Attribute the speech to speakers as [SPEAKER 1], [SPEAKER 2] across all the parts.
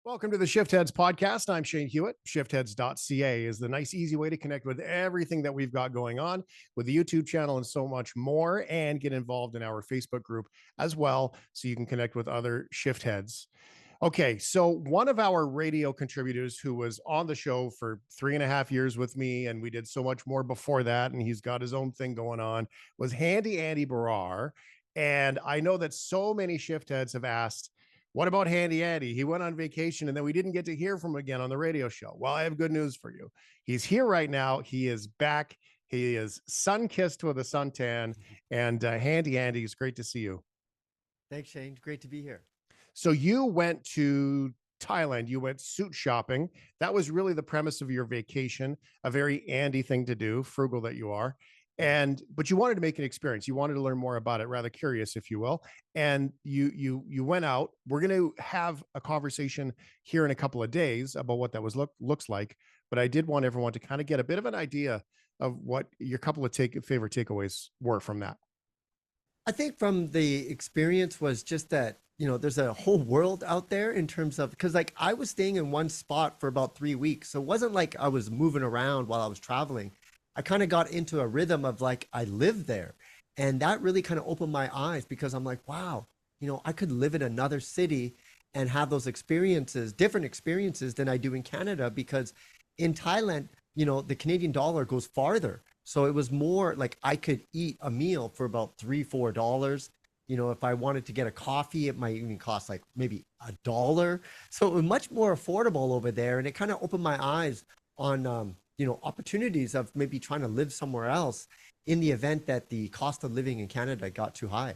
[SPEAKER 1] Welcome to the Shiftheads podcast. I'm Shane Hewitt. Shiftheads.ca is the nice, easy way to connect with everything that we've got going on with the YouTube channel and so much more, and get involved in our Facebook group as well so you can connect with other Shiftheads. Okay, so one of our radio contributors who was on the show for 3.5 years with me, and we did so much more before that, and he's got his own thing going on, was Handy Andy Barrar. And I know that so many Shiftheads have asked, what about Handy Andy? He went on vacation and then we didn't get to hear from him again on the radio show. Well, I have good news for you. He's here right now. He is back. He is sun-kissed with a suntan. And Handy Andy, it's great to see you.
[SPEAKER 2] Thanks, Shane. Great to be here.
[SPEAKER 1] So you went to Thailand. You went suit shopping. That was really the premise of your vacation, a very Andy thing to do, frugal that you are. But you wanted to make an experience. You wanted to learn more about it, rather curious, if you will. And you went out. We're going to have a conversation here in a couple of days about what that looks like. But I did want everyone to kind of get a bit of an idea of what your couple of favorite takeaways were from that.
[SPEAKER 2] I think from the experience was just that, there's a whole world out there in terms of, because like I was staying in one spot for about 3 weeks. So it wasn't like I was moving around while I was traveling. I kind of got into a rhythm of like, I lived there. And that really kind of opened my eyes because I'm like, wow, I could live in another city and have those experiences, different experiences than I do in Canada, because in Thailand, the Canadian dollar goes farther. So it was more like I could eat a meal for about $3-4. If I wanted to get a coffee, it might even cost like maybe $1. So it was much more affordable over there. And it kind of opened my eyes on, opportunities of maybe trying to live somewhere else in the event that the cost of living in Canada got too high.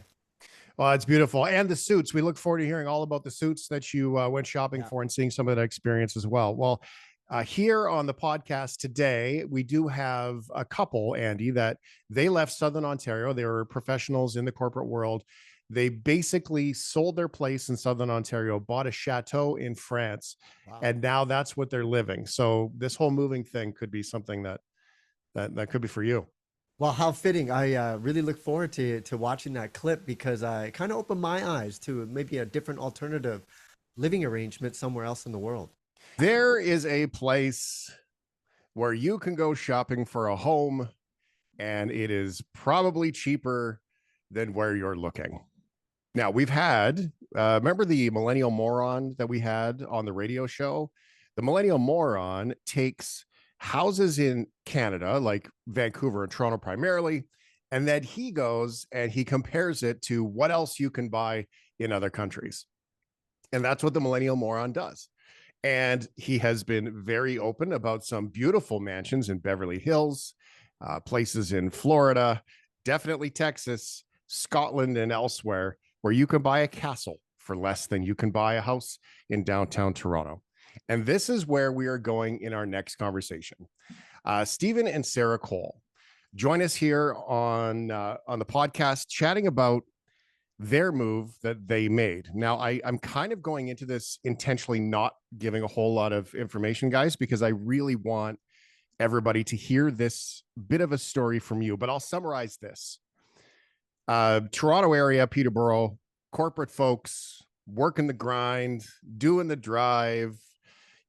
[SPEAKER 1] Well, it's beautiful. And the suits. We look forward to hearing all about the suits that you went shopping for and seeing some of that experience as well. Well, here on the podcast today, we do have a couple, Andy, that they left Southern Ontario. They were professionals in the corporate world. They basically sold their place in Southern Ontario, bought a chateau in France, and now that's what they're living. So this whole moving thing could be something that could be for you.
[SPEAKER 2] Well, how fitting. I really look forward to watching that clip because I kind of opened my eyes to maybe a different alternative living arrangement somewhere else in the world.
[SPEAKER 1] There is a place where you can go shopping for a home, and it is probably cheaper than where you're looking. Now, we've had, remember the Millennial Moron that we had on the radio show? The Millennial Moron takes houses in Canada, like Vancouver and Toronto primarily, and then he goes and he compares it to what else you can buy in other countries. And that's what the Millennial Moron does. And he has been very open about some beautiful mansions in Beverly Hills, places in Florida, definitely Texas, Scotland, and elsewhere, where you can buy a castle for less than you can buy a house in downtown Toronto. And this is where we are going in our next conversation. Stephen and Sara Cole join us here on the podcast, chatting about their move that they made. Now, I'm kind of going into this intentionally not giving a whole lot of information, guys, because I really want everybody to hear this bit of a story from you, but I'll summarize this. Toronto area, Peterborough, corporate folks, working the grind, doing the drive,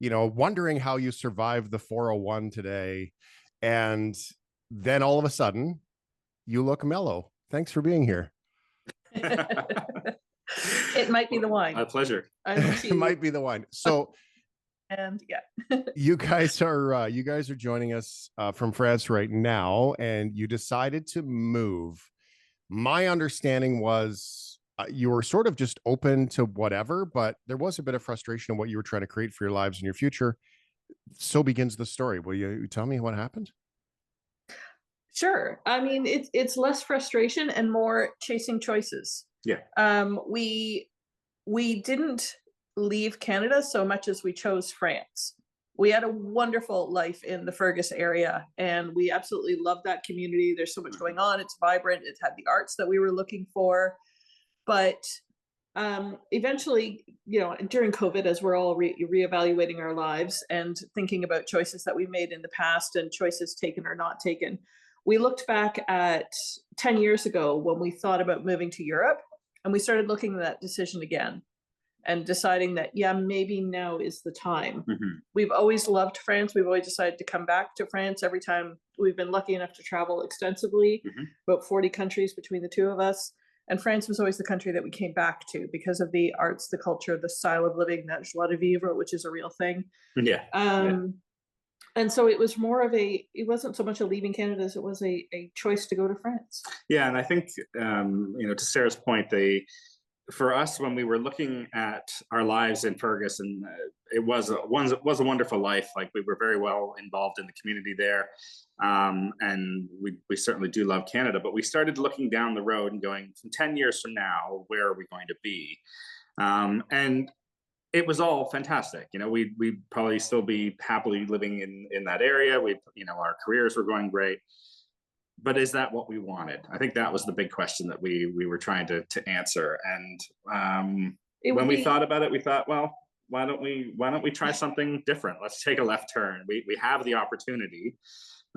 [SPEAKER 1] wondering how you survive the 401 today. And then all of a sudden, you look mellow. Thanks for being here.
[SPEAKER 3] It might be the wine.
[SPEAKER 4] My pleasure.
[SPEAKER 1] It might be the wine. So,
[SPEAKER 3] and yeah,
[SPEAKER 1] you guys are joining us from France right now, and you decided to move. My understanding was you were sort of just open to whatever, but there was a bit of frustration in what you were trying to create for your lives and your future. So begins the story. Will you tell me what happened?
[SPEAKER 3] Sure. I mean, it's less frustration and more chasing choices.
[SPEAKER 4] Yeah.
[SPEAKER 3] We didn't leave Canada so much as we chose France. We had a wonderful life in the Fergus area, and we absolutely loved that community. There's so much going on. It's vibrant. It had the arts that we were looking for. But eventually, during COVID, as we're all reevaluating our lives and thinking about choices that we made in the past and choices taken or not taken, we looked back at 10 years ago when we thought about moving to Europe, and we started looking at that decision again. and deciding that, yeah, maybe now is the time.
[SPEAKER 4] Mhm.
[SPEAKER 3] We've always loved France. We've always decided to come back to France every time we've been lucky enough to travel extensively,
[SPEAKER 4] Mhm.
[SPEAKER 3] about 40 countries between the two of us. And France was always the country that we came back to because of the arts, the culture, the style of living, that joie de vivre, which is a real thing.
[SPEAKER 4] Yeah.
[SPEAKER 3] And so it was more of it wasn't so much a leaving Canada as it was a choice to go to France.
[SPEAKER 4] Yeah, and I think to Sarah's point, for us, when we were looking at our lives in Ferguson, it was a wonderful life. Like, we were very well involved in the community there, and we certainly do love Canada. But we started looking down the road and going, from 10 years from now, where are we going to be? And it was all fantastic. We'd probably still be happily living in that area. Our careers were going great. But is that what we wanted? I think that was the big question that we were trying to answer. And when we thought about it, we thought, well, why don't we try something different? Let's take a left turn. We have the opportunity.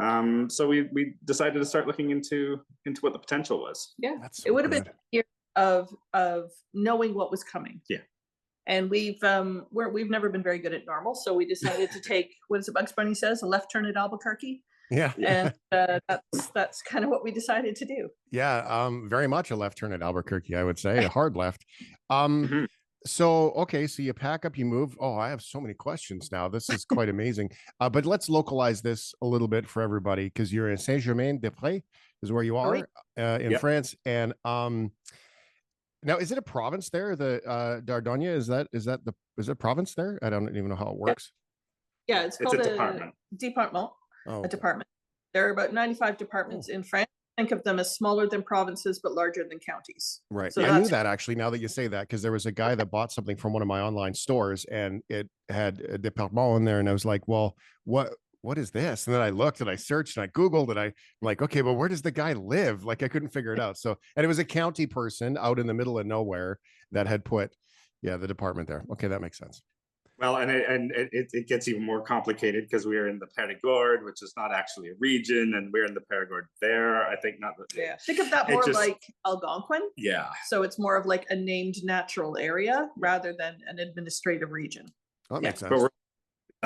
[SPEAKER 4] So we decided to start looking into what the potential was.
[SPEAKER 3] Yeah, it would have been a year of knowing what was coming.
[SPEAKER 4] Yeah.
[SPEAKER 3] And we've never been very good at normal, so we decided to take, what is it Bugs Bunny says, a left turn at Albuquerque.
[SPEAKER 1] Yeah.
[SPEAKER 3] And that's kind of what we decided to do.
[SPEAKER 1] Yeah, very much a left turn at Albuquerque, I would say, a hard left.
[SPEAKER 4] Mhm.
[SPEAKER 1] So, okay, so you pack up, you move. Oh, I have so many questions now. This is quite amazing. But let's localize this a little bit for everybody, because you're in Saint-Germain-des-Prés is where you are in
[SPEAKER 4] Yep.
[SPEAKER 1] France. And now, is it a province there? The Dordogne, is it province there? I don't even know how it works.
[SPEAKER 3] Yeah, it's called
[SPEAKER 4] a department.
[SPEAKER 3] Department.
[SPEAKER 1] Oh,
[SPEAKER 3] A department. There are about 95 departments in France. Think of them as smaller than provinces, but larger than counties.
[SPEAKER 1] right.
[SPEAKER 3] So
[SPEAKER 1] I knew that, actually, now that you say that, because there was a guy that bought something from one of my online stores, and it had a département in there, and I was like, well, what is this? And then I looked and I searched and I Googled, and I'm like, okay, but where does the guy live? Like, I couldn't figure it out. So, and it was a county person out in the middle of nowhere that had put, the department there. Okay, that makes sense.
[SPEAKER 4] Well, and it gets even more complicated because we're in the Périgord, which is not actually a region, and we're in the Périgord there. I think not.
[SPEAKER 3] Yeah, think of that more like Algonquin.
[SPEAKER 4] Yeah.
[SPEAKER 3] So it's more of like a named natural area rather than an administrative region.
[SPEAKER 1] Oh, that makes sense.
[SPEAKER 4] But we're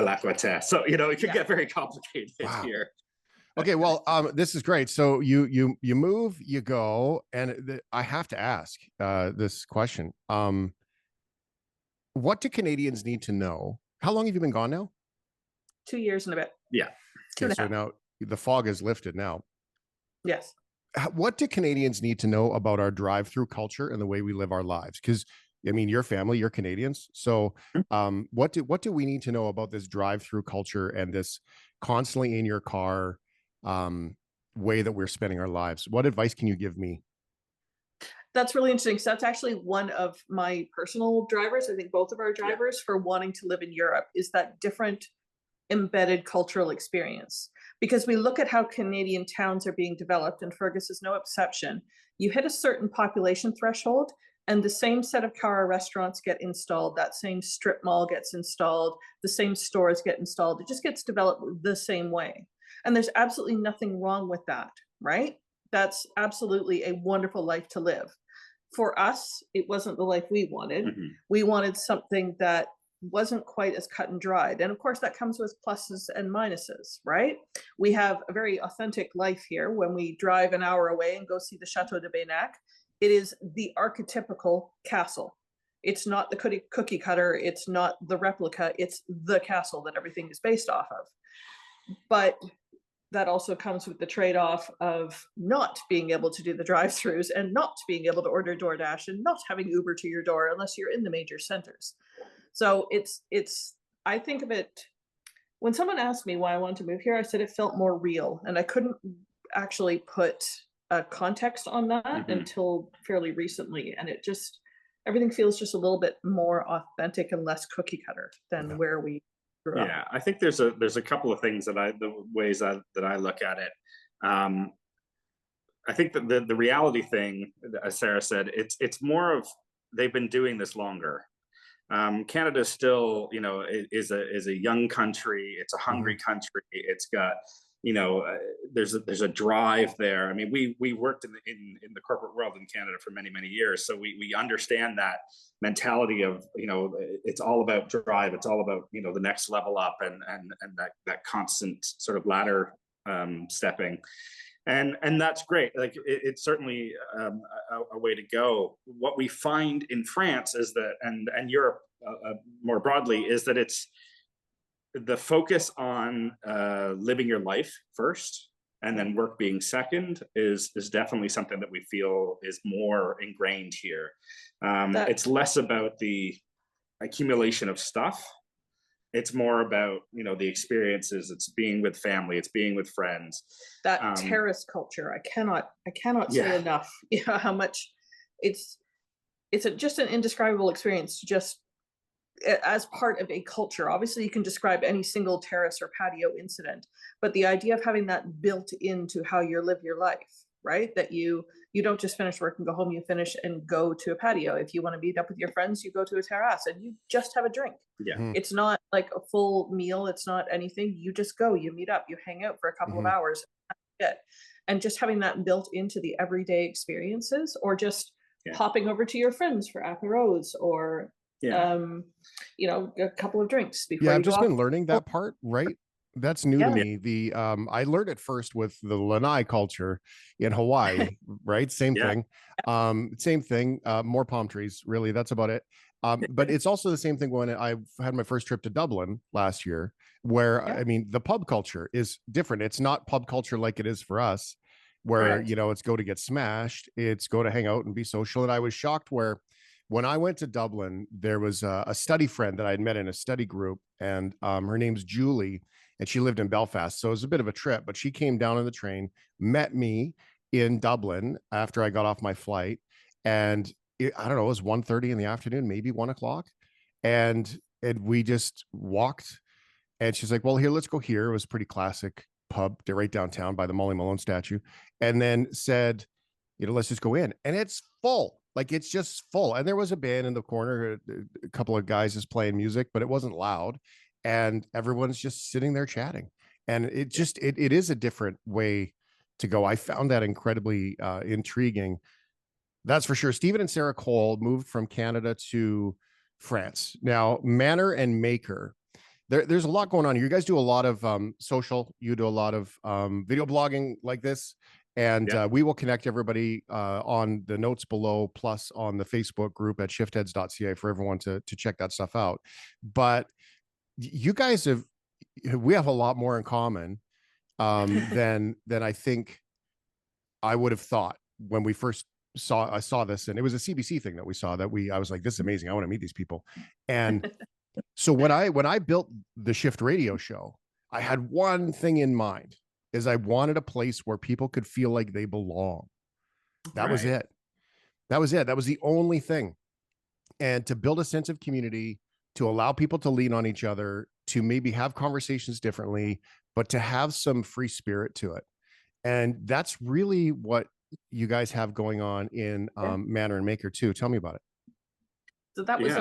[SPEAKER 4] à la Quater, so it could get very complicated here.
[SPEAKER 1] Okay, well, this is great. So you move, you go, and I have to ask this question. What do Canadians need to know? How long have you been gone now?
[SPEAKER 3] 2 years and a bit.
[SPEAKER 4] Yeah.
[SPEAKER 1] Okay, so now the fog is lifted now.
[SPEAKER 3] Yes.
[SPEAKER 1] What do Canadians need to know about our drive-through culture and the way we live our lives? Because, I mean, your family, you're Canadians. So what do we need to know about this drive-through culture and this constantly in your car way that we're spending our lives? What advice can you give me?
[SPEAKER 3] That's really interesting. So that's actually one of my personal drivers. I think both of our drivers for wanting to live in Europe is that different embedded cultural experience. Because we look at how Canadian towns are being developed, and Fergus is no exception. You hit a certain population threshold, and the same set of car restaurants get installed, that same strip mall gets installed, the same stores get installed. It just gets developed the same way. And there's absolutely nothing wrong with that, right? That's absolutely a wonderful life to live. For us, it wasn't the life we wanted.
[SPEAKER 4] Mhm.
[SPEAKER 3] We wanted something that wasn't quite as cut and dried. And of course, that comes with pluses and minuses, right? We have a very authentic life here. When we drive an hour away and go see the Chateau de Baynac, it is the archetypical castle. It's not the cookie cutter. It's not the replica. It's the castle that everything is based off of. But that also comes with the trade-off of not being able to do the drive-throughs and not being able to order DoorDash and not having Uber to your door unless you're in the major centers. So I think of it, when someone asked me why I wanted to move here, I said it felt more real, and I couldn't actually put a context on that until fairly recently. And everything feels just a little bit more authentic and less cookie cutter than where we grew up.
[SPEAKER 4] Yeah, I think there's a couple of things that I look at it. I think that the reality thing, as Sarah said, it's more of they've been doing this longer. Canada still, is a young country. It's a hungry country. It's got, there's a drive there. I mean, we worked in the corporate world in Canada for many years, so we understand that mentality of, it's all about drive, it's all about, the next level up, and that constant sort of ladder stepping. And that's great. Like it's certainly a way to go. What we find in France is that, and Europe more broadly, is that it's the focus on living your life first, and then work being second is definitely something that we feel is more ingrained here. It's less about the accumulation of stuff. It's more about, the experiences. It's being with family. It's being with friends.
[SPEAKER 3] That terrace culture. I cannot say enough. How much it's just an indescribable experience. Just as part of a culture. Obviously, you can describe any single terrace or patio incident, but the idea of having that built into how you live your life, right? That you don't just finish work and go home. You finish and go to a patio. If you want to meet up with your friends, you go to a terrace and you just have a drink.
[SPEAKER 4] Yeah.
[SPEAKER 3] It's not like a full meal. It's not anything. You just go, you meet up, you hang out for a couple of hours. And just having that built into the everyday experiences, or just popping over to your friends for apéros, or a couple of drinks before.
[SPEAKER 1] I've just been learning that part, right? That's new to me. I learned it first with the Lanai culture in Hawaii, right? Same thing. More palm trees, really. That's about it. But it's also the same thing when I had my first trip to Dublin last year, where I mean, the pub culture is different. It's not pub culture like it is for us, where it's go to get smashed, it's go to hang out and be social. And I was shocked where, when I went to Dublin, there was a study friend that I had met in a study group, and her name's Julie, and she lived in Belfast. So it was a bit of a trip, but she came down on the train, met me in Dublin after I got off my flight. And I don't know, it was 1:30 in the afternoon, maybe 1:00. And we just walked, and she's like, well, here, let's go here. It was a pretty classic pub right downtown by the Molly Malone statue. And then said, let's just go in. And it's full. Like, it's just full. And there was a band in the corner, a couple of guys just playing music, but it wasn't loud. And everyone's just sitting there chatting. And it just, it is a different way to go. I found that incredibly intriguing. That's for sure. Stephen and Sara Cole moved from Canada to France. Now, Manor and Maker, there's a lot going on here. You guys do a lot of social, you do a lot of video blogging like this. And we will connect everybody on the notes below, plus on the Facebook group at shiftheads.ca for everyone to check that stuff out. But you guys we have a lot more in common than I think I would have thought when we first I saw this. And it was a CBC thing that we saw I was like, this is amazing. I want to meet these people. And so when I built the Shift Radio show, I had one thing in mind. Is I wanted a place where people could feel like they belong. That was it. That was it. That was the only thing. And to build a sense of community, to allow people to lean on each other, to maybe have conversations differently, but to have some free spirit to it. And that's really what you guys have going on in Manor and Maker too. Tell me about it.
[SPEAKER 3] So that was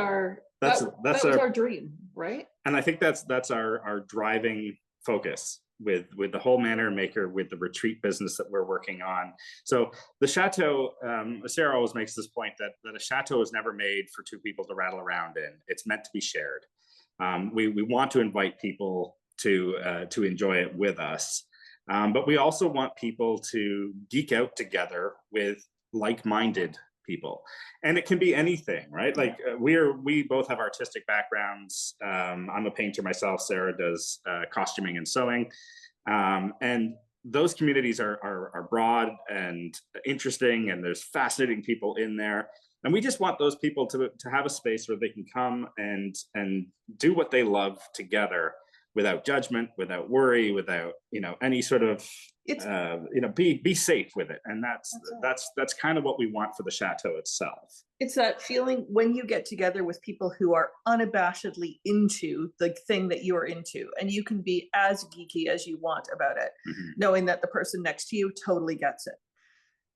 [SPEAKER 3] that was our dream, right?
[SPEAKER 4] And I think that's our driving focus with the whole Manor and Maker, with the retreat business that we're working on. So the Chateau, Sara always makes this point that a Chateau is never made for two people to rattle around in. It's meant to be shared. We want to invite people to enjoy it with us. But we also want people to geek out together with like-minded people. And it can be anything, right? Like we both have artistic backgrounds. I'm a painter myself. Sara does costuming and sewing. And those communities are broad and interesting, and there's fascinating people in there. And we just want those people to have a space where they can come and do what they love together, without judgment, without worry, without any sort of be safe with it. And that's kind of what we want for the Chateau itself.
[SPEAKER 3] It's that feeling when you get together with people who are unabashedly into the thing that you're into, and you can be as geeky as you want about it, knowing that the person next to you totally gets it.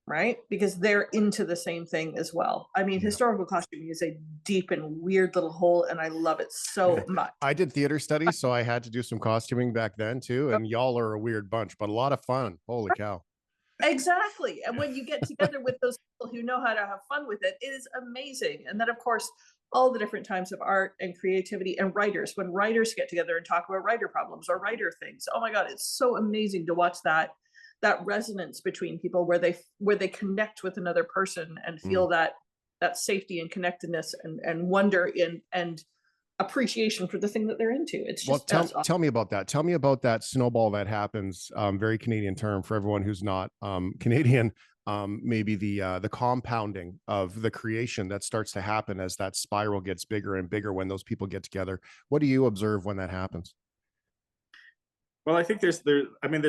[SPEAKER 3] right? Because they're into the same thing as well. I mean, historical costuming is a deep and weird little hole, and I love it so much.
[SPEAKER 1] I did theater studies, so I had to do some costuming back then too. And y'all are a weird bunch, but a lot of fun. Holy cow.
[SPEAKER 3] Exactly. And when you get together with those people who know how to have fun with it, it is amazing. And then, of course, all the different types of art and creativity and writers, when writers get together and talk about writer problems or writer things. Oh my God, it's so amazing to watch that resonance between people where they connect with another person and feel that safety and connectedness and wonder and appreciation for the thing that they're into. It's just
[SPEAKER 1] tell me about that. Tell me about that snowball that happens. Very Canadian term for everyone who's not Canadian. Maybe the compounding of the creation that starts to happen as that spiral gets bigger and bigger when those people get together. What do you observe when that happens?
[SPEAKER 4] Well, I think there's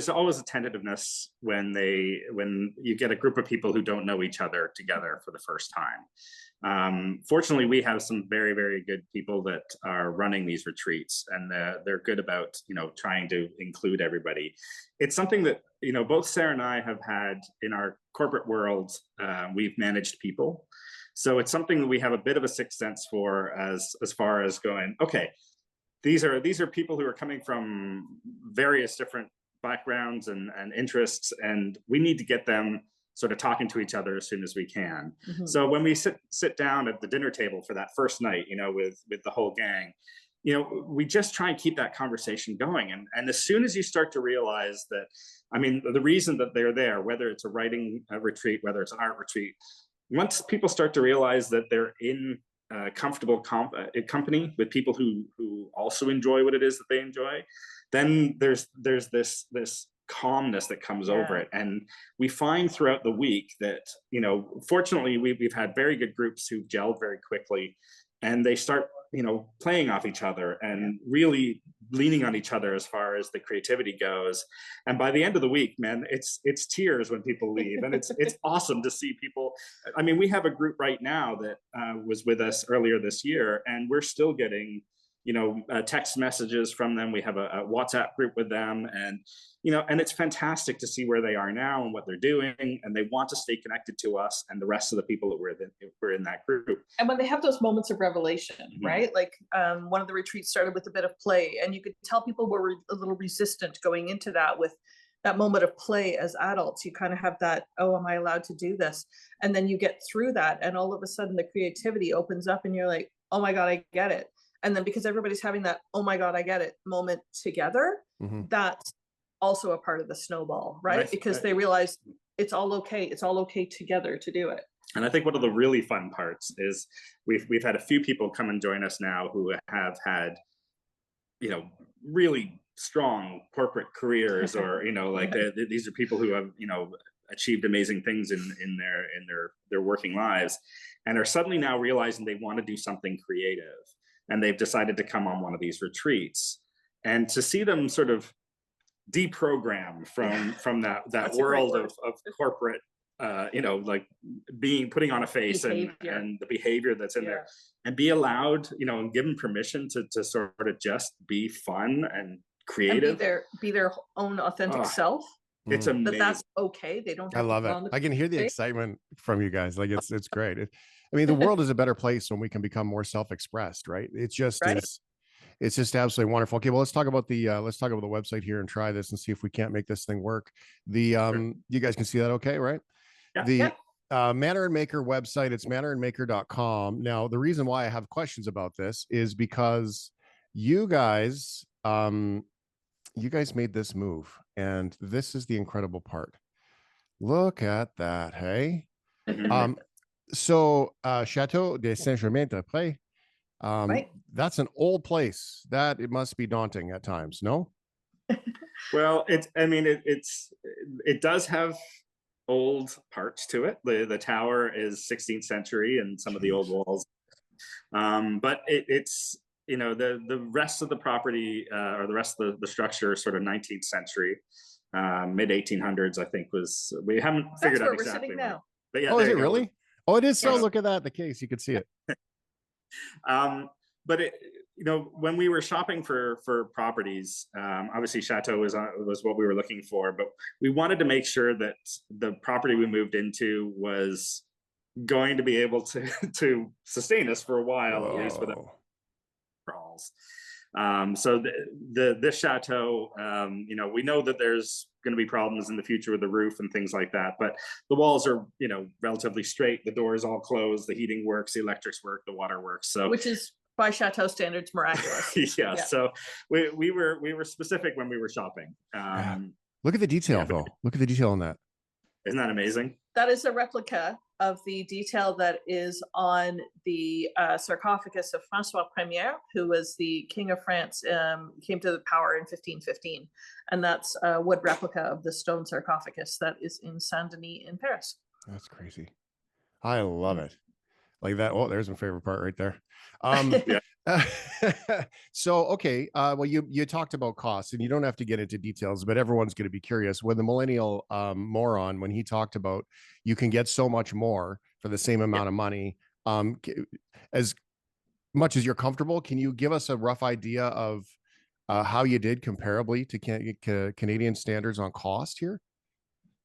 [SPEAKER 4] always a tentativeness when you get a group of people who don't know each other together for the first time. Fortunately, we have some very, very good people that are running these retreats, and they're good about trying to include everybody. It's something that both Sara and I have had in our corporate world. We've managed people, so it's something that we have a bit of a sixth sense for as far as going, okay, these are people who are coming from various different backgrounds and interests, and we need to get them sort of talking to each other as soon as we can. So when we sit down at the dinner table for that first night, with the whole gang, we just try and keep that conversation going. And as soon as you start to realize that, the reason that they're there, whether it's a writing retreat, whether it's an art retreat, once people start to realize that they're in comfortable company with people who also enjoy what it is that they enjoy, then there's this calmness that comes over it. And we find throughout the week that fortunately we've had very good groups who've gelled very quickly, and they start playing off each other and really leaning on each other as far as the creativity goes. And by the end of the week, man, it's tears when people leave, and it's awesome to see people. We have a group right now that was with us earlier this year, and we're still getting text messages from them. We have a WhatsApp group with them, and and it's fantastic to see where they are now and what they're doing, and they want to stay connected to us and the rest of the people that we're in that group.
[SPEAKER 3] And when they have those moments of revelation, right? Like one of the retreats started with a bit of play, and you could tell people were a little resistant going into that with that moment of play as adults. You kind of have that, oh, am I allowed to do this? And then you get through that, and all of a sudden the creativity opens up, and you're like, oh my God, I get it. And then because everybody's having that, oh my God, I get it moment together, that's also a part of the snowball, right? Because they realize it's all okay. It's all okay together to do it.
[SPEAKER 4] And I think one of the really fun parts is we've had a few people come and join us now who have had, really strong corporate careers, or these are people who have achieved amazing things in their working lives, and are suddenly now realizing they want to do something creative, and they've decided to come on one of these retreats, and to see them sort of deprogram from that world of corporate like putting on a face and the behavior that's in there, and be allowed and given permission to sort of just be fun and creative
[SPEAKER 3] and be their own authentic self.
[SPEAKER 4] It's amazing.
[SPEAKER 3] That's okay. They don't have
[SPEAKER 1] I love it. I can hear the excitement from you guys. Like it's great. The world is a better place when we can become more self-expressed, right? It's just it's just absolutely wonderful. Okay, well, let's talk about the website here and try this and see if we can't make this thing work. You guys can see that okay, right?
[SPEAKER 4] Yeah.
[SPEAKER 1] Manor and Maker website, it's manorandmaker.com. Now, the reason why I have questions about this is because you guys made this move, and this is the incredible part. Look at that, hey? So Chateau de Saint-Germain-des-Prés, that's an old place. It must be daunting at times, no?
[SPEAKER 4] Well, it does have old parts to it. The tower is 16th century and some of the old walls, but it's the rest of the property or the rest of the structure is sort of 19th century, mid 1800s, I think. We haven't figured out exactly now. But yeah,
[SPEAKER 1] is it really? Oh, it is. So look at that, the case, you can see it.
[SPEAKER 4] But when we were shopping for properties, obviously Chateau was what we were looking for, but we wanted to make sure that the property we moved into was going to be able to sustain us for a while, at least without crawls. So this Chateau, we know that there's going to be problems in the future with the roof and things like that, but the walls are, relatively straight. The doors all closed, the heating works, the electrics work, the water works. So
[SPEAKER 3] which is by Chateau standards miraculous.
[SPEAKER 4] yeah. So we were specific when we were shopping.
[SPEAKER 1] Look at the detail though. Look at the detail on that.
[SPEAKER 4] Isn't that amazing?
[SPEAKER 3] That is a replica of the detail that is on the sarcophagus of Francois Premier, who was the King of France, came to the power in 1515. And that's a wood replica of the stone sarcophagus that is in Saint Denis in Paris.
[SPEAKER 1] That's crazy. I love it. Like that. Oh, there's my favorite part right there. So, okay. Well, you talked about costs, and you don't have to get into details, but everyone's going to be curious. When the millennial moron, when he talked about you can get so much more for the same amount of money, as much as you're comfortable, can you give us a rough idea of how you did comparably to Canadian standards on cost here?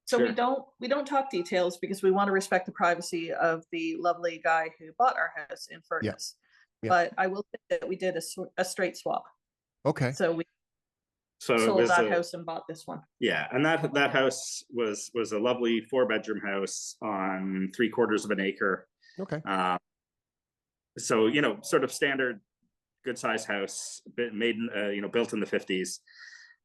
[SPEAKER 3] So we don't talk details because we want to respect the privacy of the lovely guy who bought our house in Fergus. Yeah. But I will say that we did a straight swap.
[SPEAKER 1] Okay.
[SPEAKER 3] So we sold that house and bought this one.
[SPEAKER 4] Yeah, and that house was a lovely 4-bedroom house on 3/4 of an acre.
[SPEAKER 1] Okay.
[SPEAKER 4] So sort of standard, good size house, made built in the 50s.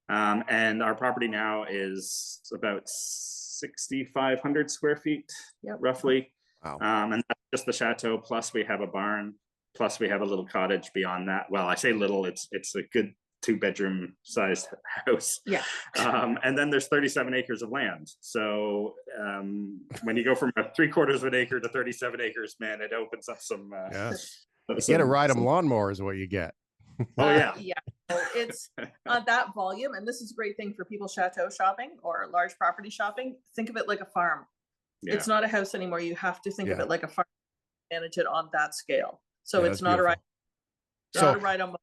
[SPEAKER 4] And our property now is about 6,500 square feet, roughly.
[SPEAKER 1] Wow.
[SPEAKER 4] And that's just the Chateau. Plus we have a barn. Plus we have a little cottage beyond that. Well, I say little, it's a good 2-bedroom sized house.
[SPEAKER 3] Yeah.
[SPEAKER 4] And then there's 37 acres of land. So when you go from a 3/4 of an acre to 37 acres, man, it opens up some.
[SPEAKER 1] You get to ride them lawnmower is what you get.
[SPEAKER 4] Oh yeah.
[SPEAKER 3] Yeah. So it's that volume, and this is a great thing for people Chateau shopping or large property shopping. Think of it like a farm. Yeah. It's not a house anymore. You have to think of it like a farm. Manage it on that scale. So it's not beautiful. Not a ride on.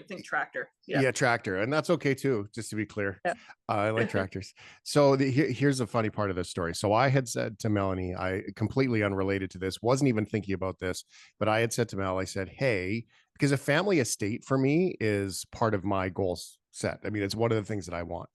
[SPEAKER 3] Think tractor.
[SPEAKER 1] Yeah, tractor, and that's okay too, just to be clear. Yeah. I like tractors. So here's the funny part of this story. So I had said to Melanie, I completely unrelated to this, wasn't even thinking about this, but I had said to Mel, I said, hey, because a family estate for me is part of my goals set. I mean, it's one of the things that I want.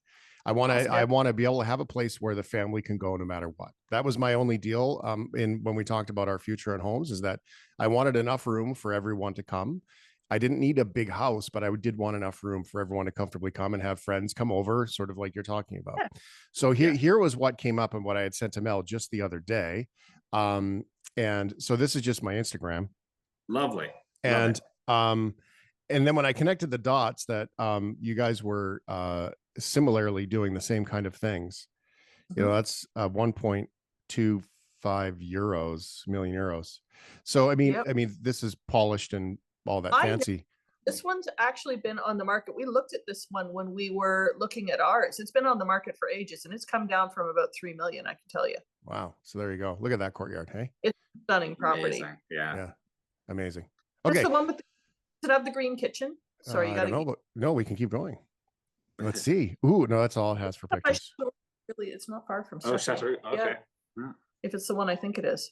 [SPEAKER 1] I want to be able to have a place where the family can go no matter what. That was my only deal when we talked about our future at homes, is that I wanted enough room for everyone to come. I didn't need a big house, but I did want enough room for everyone to comfortably come and have friends come over, sort of like you're talking about. Yeah. So here was what came up and what I had sent to Mel just the other day. And so this is just my Instagram.
[SPEAKER 4] Lovely.
[SPEAKER 1] And then when I connected the dots that you guys were similarly doing the same kind of things, that's 1.25 million euros. So I mean, this is polished and all that fancy.
[SPEAKER 3] This one's actually been on the market. We looked at this one when we were looking at ours. It's been on the market for ages, and it's come down from about 3 million, I can tell you.
[SPEAKER 1] Wow. So there you go. Look at that courtyard. Hey,
[SPEAKER 3] it's a stunning property.
[SPEAKER 4] Amazing. Yeah.
[SPEAKER 1] Amazing. Okay.
[SPEAKER 3] That's the one with does it have the green kitchen? Sorry, you got to
[SPEAKER 1] no, we can keep going. Let's see. Ooh, no, that's all it has for pictures.
[SPEAKER 3] Really, it's not far from
[SPEAKER 4] Chateau. Okay.
[SPEAKER 3] Yeah. If it's the one I think it is.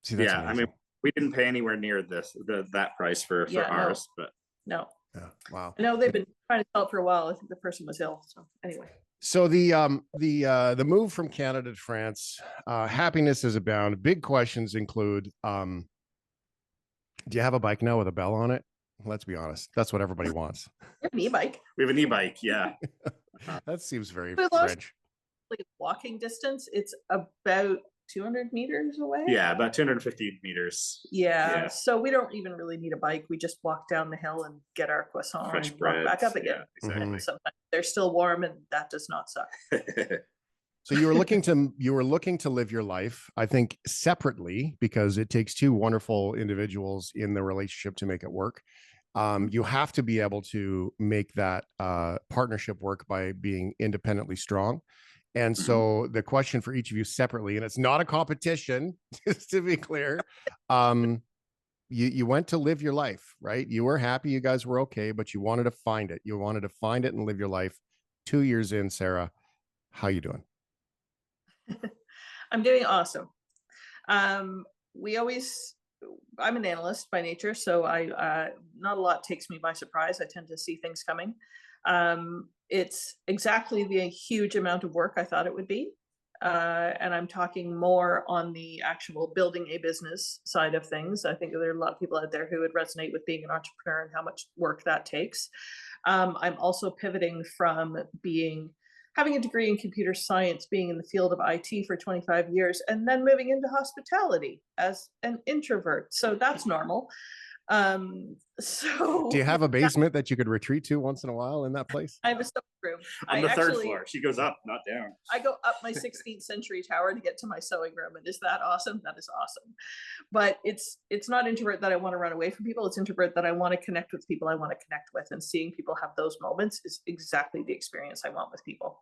[SPEAKER 1] See, that's amazing.
[SPEAKER 4] I mean, we didn't pay anywhere near that price for ours, but
[SPEAKER 3] no.
[SPEAKER 1] Yeah, wow.
[SPEAKER 3] I know they've been trying to sell it for a while. I think the person was ill. So anyway.
[SPEAKER 1] So the move from Canada to France, happiness is abound. Big questions include, do you have a bike now with a bell on it? Let's be honest. That's what everybody wants.
[SPEAKER 3] We have an e-bike.
[SPEAKER 4] We have an e-bike. Yeah.
[SPEAKER 1] That seems very French.
[SPEAKER 3] Walking distance. It's about 200 meters away.
[SPEAKER 4] Yeah, about 250 meters.
[SPEAKER 3] Yeah. So we don't even really need a bike. We just walk down the hill and get our croissant
[SPEAKER 4] fresh
[SPEAKER 3] and
[SPEAKER 4] bread.
[SPEAKER 3] Walk back up again.
[SPEAKER 4] Yeah, exactly.
[SPEAKER 3] Sometimes they're still warm, and that does not suck.
[SPEAKER 1] So you were looking to live your life, I think, separately, because it takes two wonderful individuals in the relationship to make it work. You have to be able to make that partnership work by being independently strong. And so the question for each of you separately, and it's not a competition, just to be clear, you went to live your life, right? You were happy, you guys were okay, but you wanted to find it. You wanted to find it and live your life. 2 years in, Sara, how you doing?
[SPEAKER 3] I'm doing awesome. We always, I'm an analyst by nature, so not a lot takes me by surprise. I tend to see things coming. It's exactly the huge amount of work I thought it would be. And I'm talking more on the actual building a business side of things. I think there are a lot of people out there who would resonate with being an entrepreneur and how much work that takes. I'm also pivoting from having a degree in computer science, being in the field of IT for 25 years, and then moving into hospitality as an introvert. So that's normal. So
[SPEAKER 1] do you have a basement that you could retreat to once in a while in that place?
[SPEAKER 3] I have a sewing room
[SPEAKER 4] on the third floor. She goes up, not down.
[SPEAKER 3] I go up my 16th century tower to get to my sewing room, and is that awesome? That is awesome. But it's not introvert that I want to run away from people. It's introvert that I want to connect with people I want to connect with, and seeing people have those moments is exactly the experience I want with people.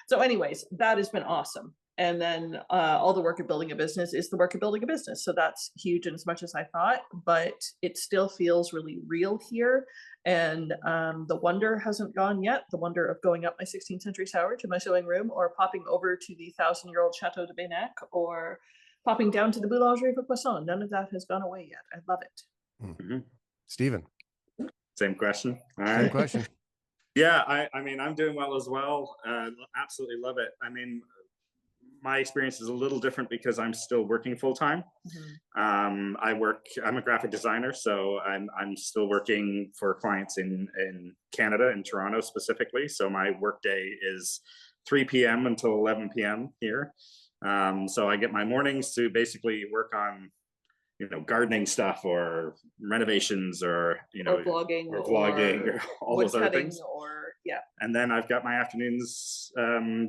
[SPEAKER 3] So anyways, that has been awesome. And then all the work of building a business is the work of building a business. So that's huge in as much as I thought, but it still feels really real here. And the wonder hasn't gone yet. The wonder of going up my 16th century tower to my sewing room, or popping over to the 1,000-year-old Chateau de Benac, or popping down to the Boulangerie de Poisson. None of that has gone away yet. I love it.
[SPEAKER 1] Mm-hmm. Stephen.
[SPEAKER 4] Same question.
[SPEAKER 1] Same question.
[SPEAKER 4] Yeah, I mean, I'm doing well as well. Absolutely love it. I mean, my experience is a little different because I'm still working full time. Mm-hmm. I'm a graphic designer, so I'm still working for clients in Canada, in Toronto specifically. So my work day is 3 p.m. until 11 p.m. here. So I get my mornings to basically work on, gardening stuff or renovations or,
[SPEAKER 3] or vlogging
[SPEAKER 4] or all those other things.
[SPEAKER 3] Yeah.
[SPEAKER 4] And then I've got my afternoons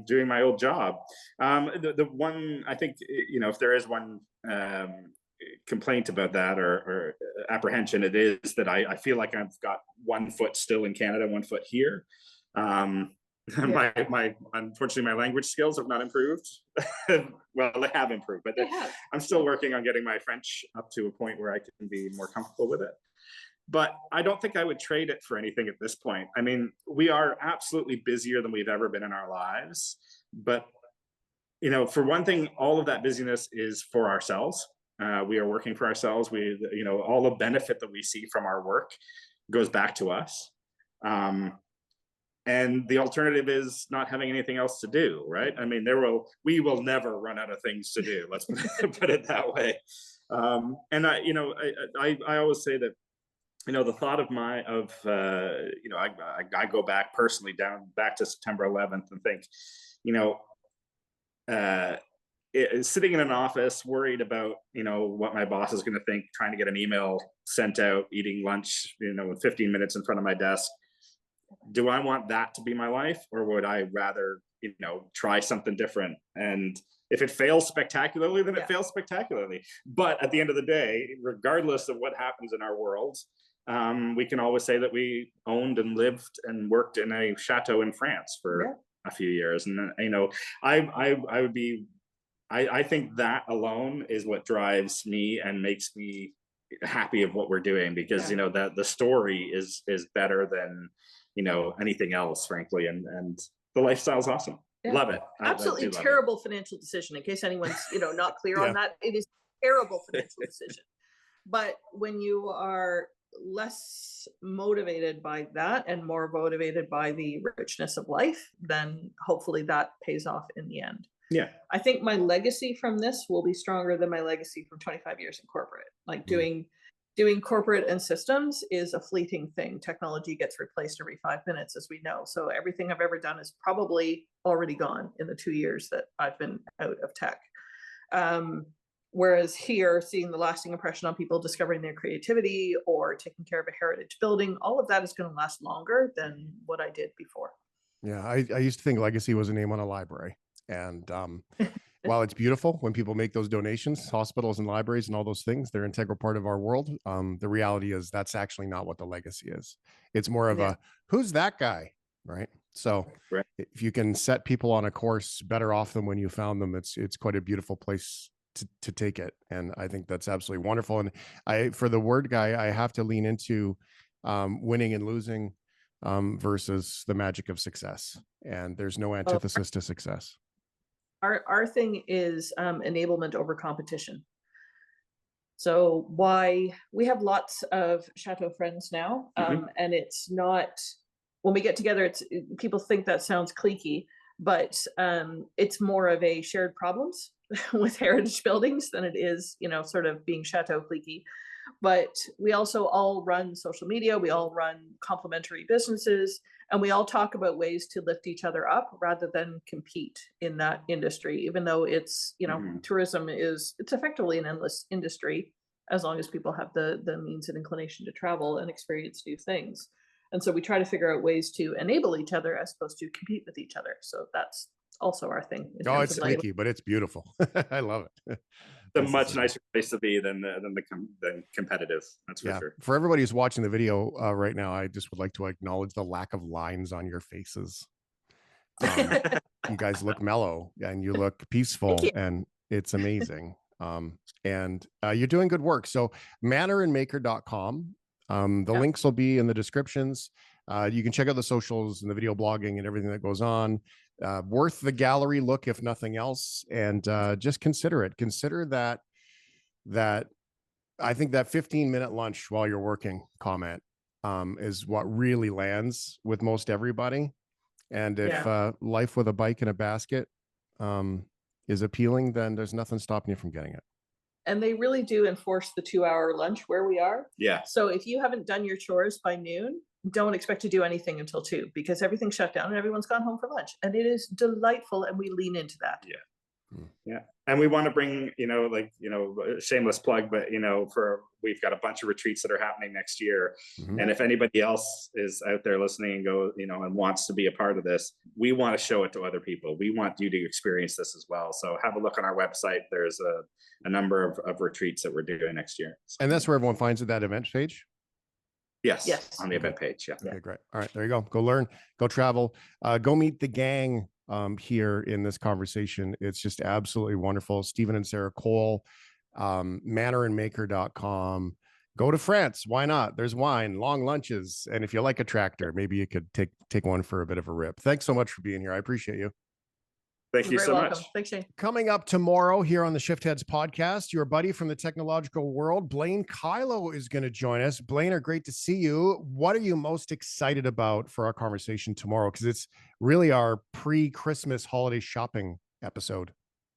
[SPEAKER 4] doing my old job. The one, I think, if there is one complaint about that or apprehension, it is that I feel like I've got 1 foot still in Canada, 1 foot here. Unfortunately, my language skills have not improved. Well, they have improved, but I'm still working on getting my French up to a point where I can be more comfortable with it. But I don't think I would trade it for anything at this point. I mean, we are absolutely busier than we've ever been in our lives. But, for one thing, all of that busyness is for ourselves. We are working for ourselves. All the benefit that we see from our work goes back to us. And the alternative is not having anything else to do, right? I mean, we will never run out of things to do. Let's put it that way. And I always say that, the thought of I go back personally back to September 11th and think, sitting in an office worried about, what my boss is going to think, trying to get an email sent out, eating lunch, 15 minutes in front of my desk. Do I want that to be my life, or would I rather, try something different? And if it fails spectacularly, then it fails spectacularly. But at the end of the day, regardless of what happens in our world, we can always say that we owned and lived and worked in a chateau in France for a few years. And, I think that alone is what drives me and makes me happy of what we're doing, because, that the story is better than, anything else, frankly. And the lifestyle's awesome. Yeah. Love it.
[SPEAKER 3] Absolutely terrible financial decision. In case anyone's, not clear on that, it is a terrible financial decision. But when you are less motivated by that and more motivated by the richness of life, then hopefully that pays off in the end.
[SPEAKER 4] Yeah.
[SPEAKER 3] I think my legacy from this will be stronger than my legacy from 25 years in corporate. Like doing corporate and systems is a fleeting thing. Technology gets replaced every 5 minutes, as we know. So everything I've ever done is probably already gone in the 2 years that I've been out of tech. Whereas here, seeing the lasting impression on people, discovering their creativity or taking care of a heritage building, all of that is going to last longer than what I did before.
[SPEAKER 1] Yeah, I used to think legacy was a name on a library. And while it's beautiful when people make those donations, hospitals and libraries and all those things, they're an integral part of our world. The reality is that's actually not what the legacy is. It's more of a, who's that guy, right? So if you can set people on a course better off than when you found them, it's quite a beautiful place to take it. And I think that's absolutely wonderful. And for the word guy, I have to lean into winning and losing versus the magic of success. And there's no antithesis to success.
[SPEAKER 3] Our thing is enablement over competition. So why we have lots of Chateau friends now, and it's not, when we get together, people think that sounds cliquey, but it's more of a shared problems with heritage buildings than it is, sort of being Chateau cliquey. But we also all run social media, we all run complementary businesses, and we all talk about ways to lift each other up rather than compete in that industry, even though it's, tourism it's effectively an endless industry as long as people have the means and inclination to travel and experience new things. And so we try to figure out ways to enable each other as opposed to compete with each other. So that's also our thing.
[SPEAKER 1] Oh, it's sneaky, but it's beautiful. I love it.
[SPEAKER 4] It's a much nicer place to be than competitive. That's for sure.
[SPEAKER 1] For everybody who's watching the video right now, I just would like to acknowledge the lack of lines on your faces. You guys look mellow and you look peaceful, and it's amazing. And you're doing good work. So mannerandmaker.com. The links will be in the descriptions. You can check out the socials and the video blogging and everything that goes on. Worth the gallery look, if nothing else. And just consider it. Consider that I think that 15-minute lunch while you're working comment is what really lands with most everybody. And if life with a bike and a basket is appealing, then there's nothing stopping you from getting it.
[SPEAKER 3] And they really do enforce the 2-hour lunch where we are.
[SPEAKER 4] Yeah.
[SPEAKER 3] So if you haven't done your chores by noon, don't expect to do anything until 2, because everything's shut down and everyone's gone home for lunch. And it is delightful, and we lean into that.
[SPEAKER 4] Yeah. And we want to bring, shameless plug, but, we've got a bunch of retreats that are happening next year. And if anybody else is out there listening and and wants to be a part of this, we want to show it to other people. We want you to experience this as well. So have a look on our website. There's a number of retreats that we're doing next year. So.
[SPEAKER 1] And that's where everyone finds it, that event page?
[SPEAKER 4] Yes. On the event page. Yeah.
[SPEAKER 1] Okay, great. All right, there you go. Go learn, go travel, go meet the gang here in this conversation. It's just absolutely wonderful. Stephen and Sara Cole, mannerandmaker.com. Go to France. Why not? There's wine, long lunches. And if you like a tractor, maybe you could take one for a bit of a rip. Thanks so much for being here. I appreciate you.
[SPEAKER 4] Thank you so much.
[SPEAKER 3] Thanks, Shane.
[SPEAKER 1] Coming up tomorrow here on the Shiftheads podcast, your buddy from the technological world, Blaine Kylo, is going to join us. Blaine, great to see you. What are you most excited about for our conversation tomorrow? Because it's really our pre-Christmas holiday shopping episode.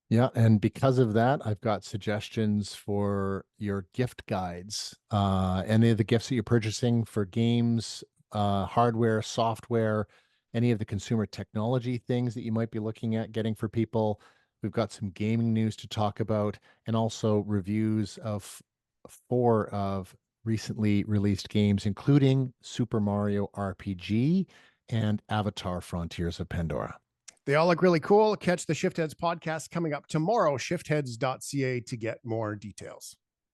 [SPEAKER 5] Yeah, and because of that, I've got suggestions for your gift guides. Any of the gifts that you're purchasing for games, hardware, software, any of the consumer technology things that you might be looking at getting for people. We've got some gaming news to talk about, and also reviews of 4 of recently released games, including Super Mario RPG and Avatar: Frontiers of Pandora.
[SPEAKER 1] They all look really cool. Catch the Shiftheads podcast coming up tomorrow, shiftheads.ca, to get more details.